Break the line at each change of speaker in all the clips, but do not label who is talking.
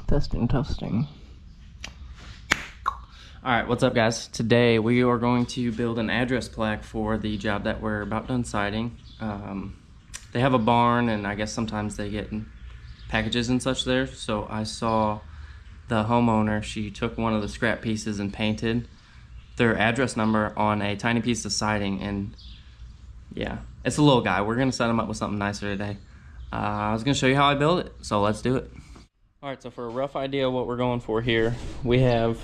Testing. Alright, what's up guys? Today we are going to build an address plaque for the job that we're about done siding. They have a barn and I guess sometimes they get packages and such there. So I saw the homeowner, she took one of the scrap pieces and painted their address number on a tiny piece of siding, and yeah, it's a little guy. We're gonna set him up with something nicer today. I was gonna show you how I build it, so let's do it. All right, so for a rough idea of what we're going for here, we have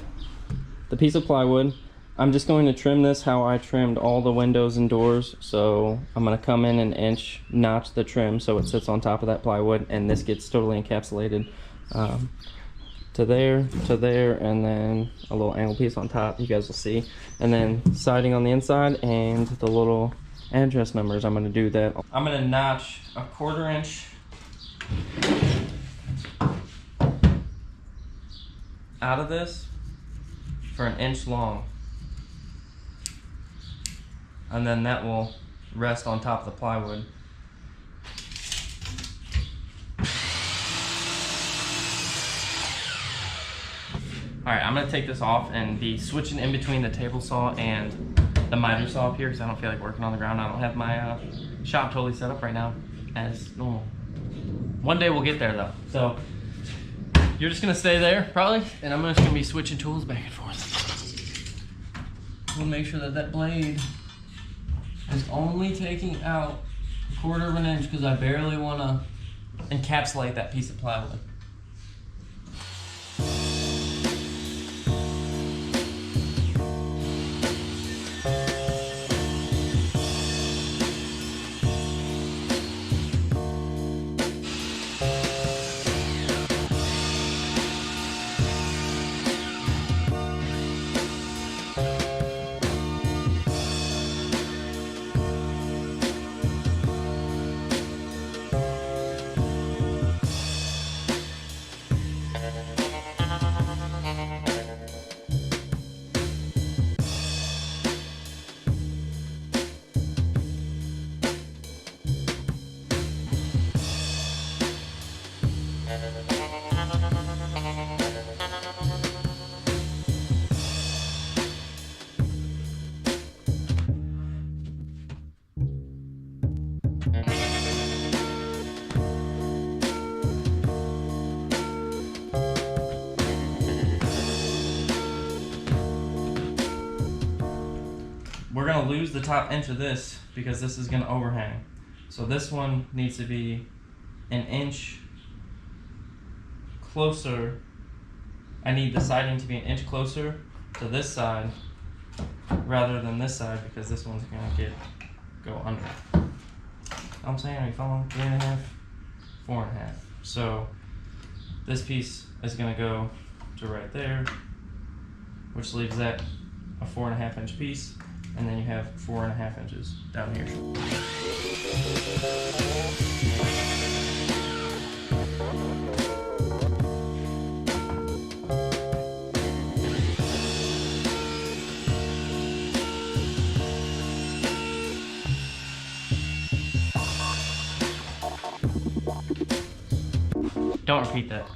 the piece of plywood. I'm just going to trim this how I trimmed all the windows and doors. So I'm gonna come in an inch, notch the trim so it sits on top of that plywood, and this gets totally encapsulated to there, and then a little angle piece on top, you guys will see. And then siding on the inside and the little address numbers, I'm gonna do that. I'm gonna notch a 1/4 inch out of this for 1 inch long, and then that will rest on top of the plywood. Alright, I'm gonna take this off and be switching in between the table saw and the miter saw up here because I don't feel like working on the ground. I don't have my shop totally set up right now as normal. One day we'll get there though. So you're just gonna stay there probably, and I'm just gonna be switching tools back and forth. We'll make sure that that blade is only taking out 1/4 inch because I barely wanna encapsulate that piece of plywood. We're gonna lose the top inch of this because this is gonna overhang. So this one needs to be 1 inch closer. I need the siding to be 1 inch closer to this side rather than this side because this one's gonna go under. I'm saying, are you following? 3.5, 4.5. So this piece is gonna go to right there, which leaves that a 4.5 inch piece. And then you have 4.5 inches down here. Don't repeat that.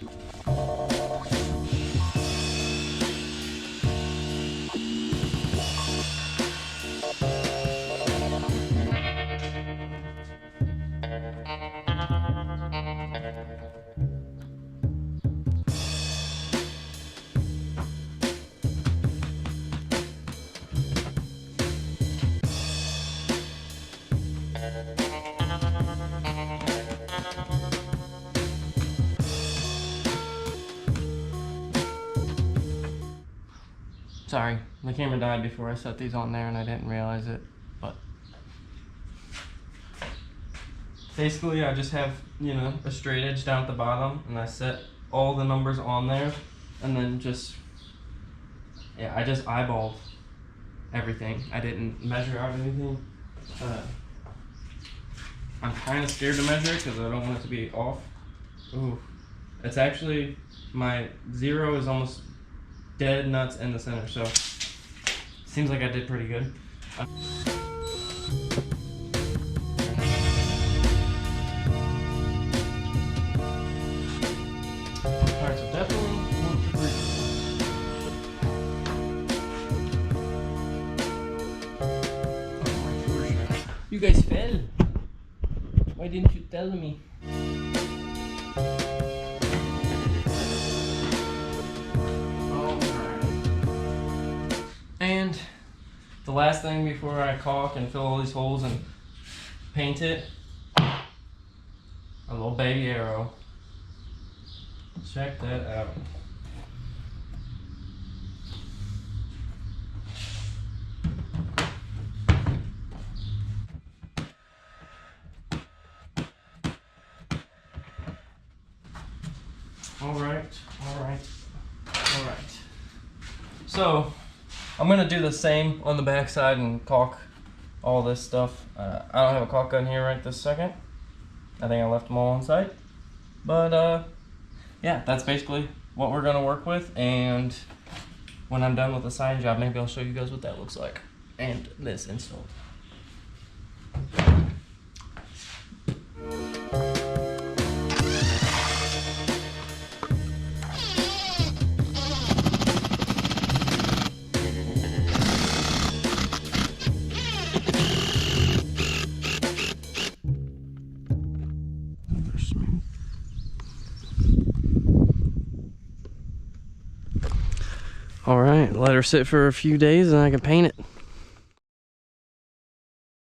Sorry, the camera died before I set these on there and I didn't realize it, but basically I just have, you know, a straight edge down at the bottom, and I set all the numbers on there, and then just, yeah, I just eyeballed everything. I didn't measure out anything. I'm kind of scared to measure it because I don't want it to be off. Ooh, it's actually, my 0 is almost dead nuts in the center, so seems like I did pretty good. Alright, so definitely You guys fell. Why didn't you tell me? Alright. And the last thing before I caulk and fill all these holes and paint it, a little baby arrow. Check that out. All right. So I'm gonna do the same on the back side and caulk all this stuff. I don't have a caulk gun here right this second. I think I left them all inside. But yeah, that's basically what we're gonna work with. And when I'm done with the siding job, maybe I'll show you guys what that looks like and this installed. All right, let her sit for a few days and I can paint it.